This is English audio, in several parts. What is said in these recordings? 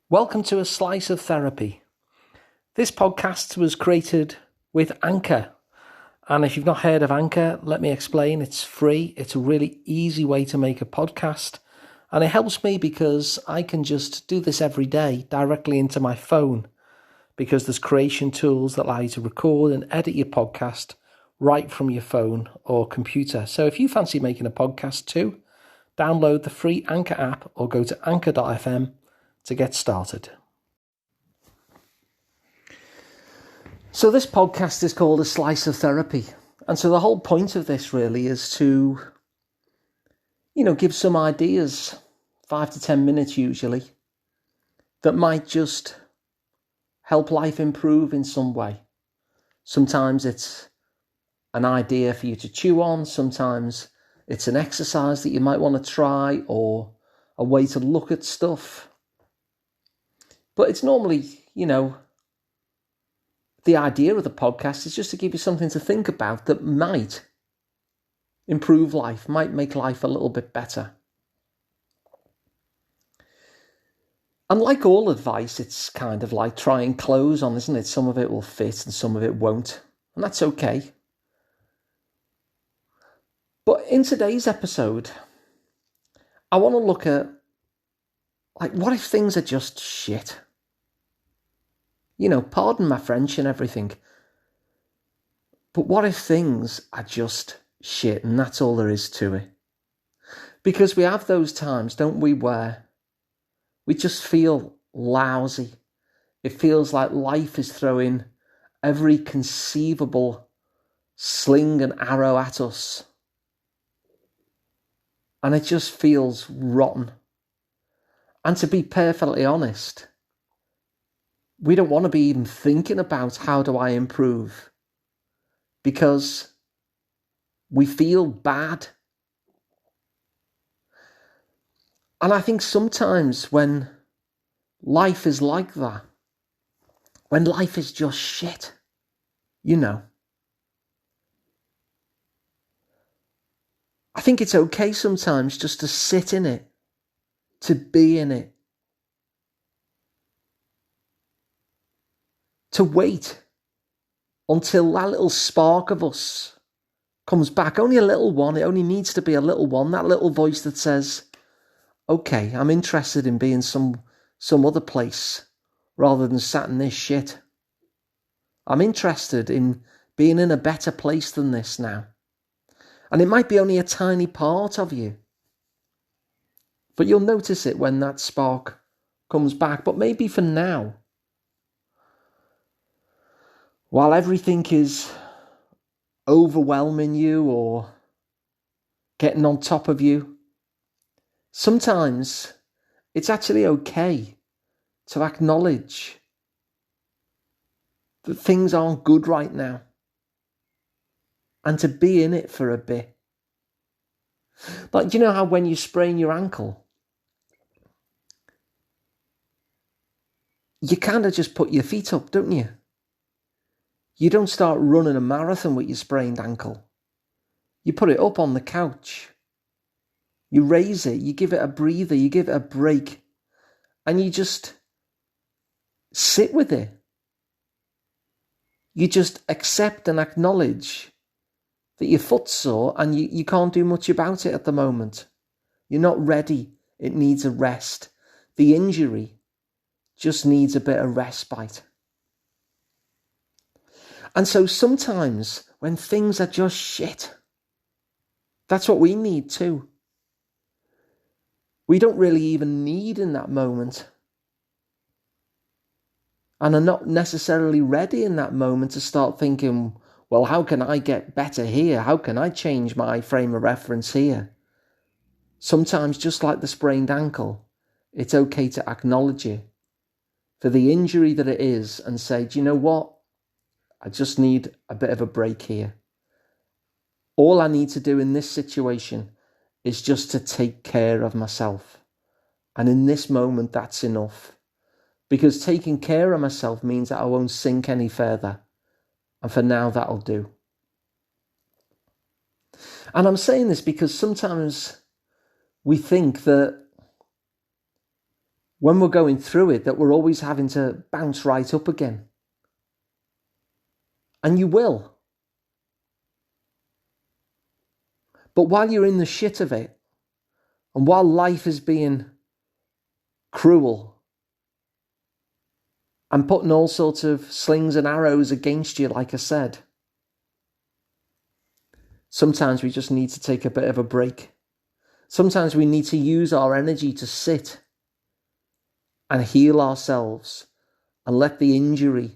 Welcome to A Slice of Therapy. This podcast was created with Anchor. And if you've not heard of Anchor, let me explain. It's free. It's a really easy way to make a podcast. And it helps me because I can just do this every day directly into my phone, because there's creation tools that allow you to record and edit your podcast right from your phone or computer. So if you fancy making a podcast too, download the free Anchor app or go to anchor.fm to get started. So this podcast is called A Slice of Therapy. And so the whole point of this really is to, give some ideas, 5 to 10 minutes usually, that might just help life improve in some way. Sometimes it's an idea for you to chew on. Sometimes it's an exercise that you might want to try, or a way to look at stuff. But it's normally, the idea of the podcast is just to give you something to think about that might improve life, might make life a little bit better. And like all advice, it's kind of like trying clothes on, isn't it? Some of it will fit and some of it won't. And that's okay. But in today's episode, I want to look at, what if things are just shit? Pardon my French and everything. But what if things are just shit and that's all there is to it? Because we have those times, don't we, where we just feel lousy. It feels like life is throwing every conceivable sling and arrow at us. And it just feels rotten. And to be perfectly honest, we don't want to be even thinking about how do I improve, because we feel bad. And I think sometimes when life is like that, when life is just shit, I think it's okay sometimes just to sit in it, to be in it, to wait until that little spark of us comes back. Only a little one. It only needs to be a little one. That little voice that says, okay, I'm interested in being some other place rather than sat in this shit. I'm interested in being in a better place than this now. And it might be only a tiny part of you, but you'll notice it when that spark comes back. But maybe for now, while everything is overwhelming you or getting on top of you, sometimes it's actually okay to acknowledge that things aren't good right now and to be in it for a bit. Like, you know how when you sprain your ankle, you kind of just put your feet up, don't you? You don't start running a marathon with your sprained ankle. You put it up on the couch. You raise it, you give it a breather, you give it a break, and you just sit with it. You just accept and acknowledge that your foot's sore and you can't do much about it at the moment. You're not ready. It needs a rest. The injury just needs a bit of respite. And so sometimes when things are just shit, that's what we need too. We don't really even need in that moment, and are not necessarily ready in that moment to start thinking, well, how can I get better here? How can I change my frame of reference here? Sometimes, just like the sprained ankle, it's okay to acknowledge it for the injury that it is and say, do you know what? I just need a bit of a break here. All I need to do in this situation is just to take care of myself. And in this moment, that's enough. Because taking care of myself means that I won't sink any further. And for now, that'll do. And I'm saying this because sometimes we think that when we're going through it, that we're always having to bounce right up again. And you will. But while you're in the shit of it, and while life is being cruel and putting all sorts of slings and arrows against you, like I said, sometimes we just need to take a bit of a break. Sometimes we need to use our energy to sit and heal ourselves and let the injury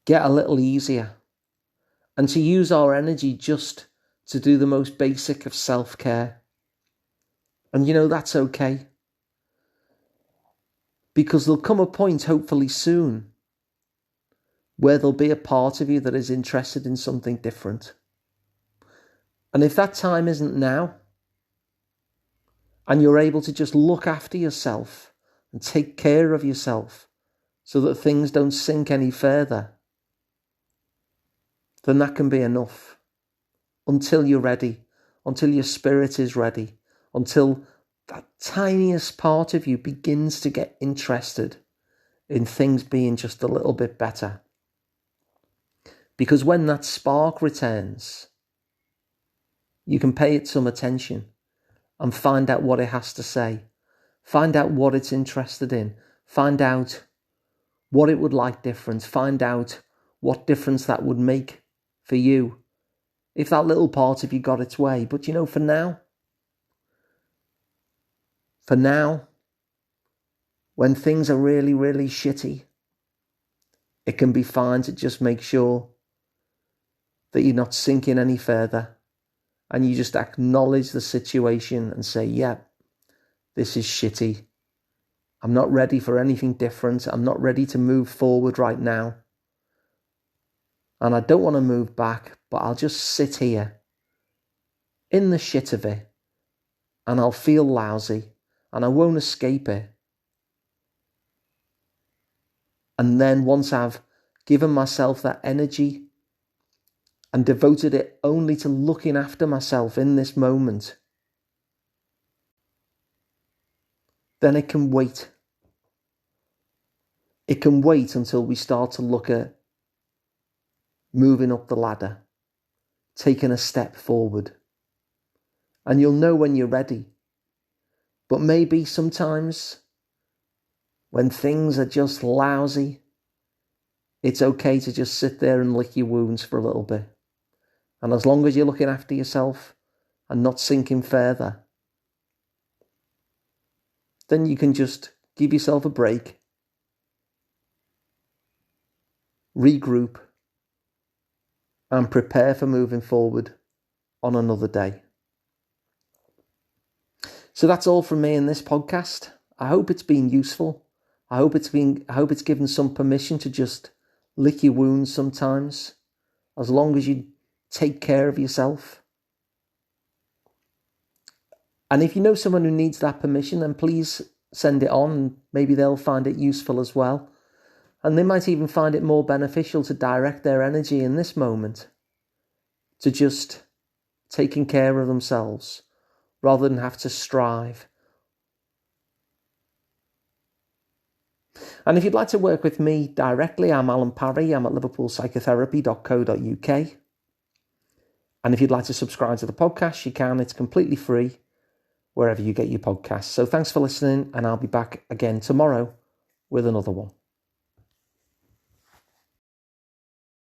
get a little easier, and to use our energy just to do the most basic of self-care. And that's okay. Because there'll come a point, hopefully soon, where there'll be a part of you that is interested in something different. And if that time isn't now, and you're able to just look after yourself and take care of yourself so that things don't sink any further, then that can be enough. Until you're ready, until your spirit is ready, until that tiniest part of you begins to get interested in things being just a little bit better. Because when that spark returns, you can pay it some attention and find out what it has to say. Find out what it's interested in. Find out what it would like different. Find out what difference that would make for you if that little part of you got its way. But for now, when things are really, really shitty, it can be fine to just make sure that you're not sinking any further, and you just acknowledge the situation and say, yeah, this is shitty. I'm not ready for anything different. I'm not ready to move forward right now. And I don't want to move back, but I'll just sit here in the shit of it, and I'll feel lousy, and I won't escape it. And then once I've given myself that energy and devoted it only to looking after myself in this moment, then it can wait. It can wait until we start to look at moving up the ladder, taking a step forward. And you'll know when you're ready. But maybe sometimes when things are just lousy, it's okay to just sit there and lick your wounds for a little bit. And as long as you're looking after yourself and not sinking further, then you can just give yourself a break, regroup, and prepare for moving forward on another day. So that's all from me in this podcast. I hope it's been useful. I hope it's given some permission to just lick your wounds sometimes, as long as you take care of yourself. And if you know someone who needs that permission, then please send it on, and maybe they'll find it useful as well. And they might even find it more beneficial to direct their energy in this moment to just taking care of themselves, rather than have to strive. And if you'd like to work with me directly, I'm Alun Parry. I'm at liverpoolpsychotherapy.co.uk. And if you'd like to subscribe to the podcast, you can. It's completely free wherever you get your podcasts. So thanks for listening, and I'll be back again tomorrow with another one.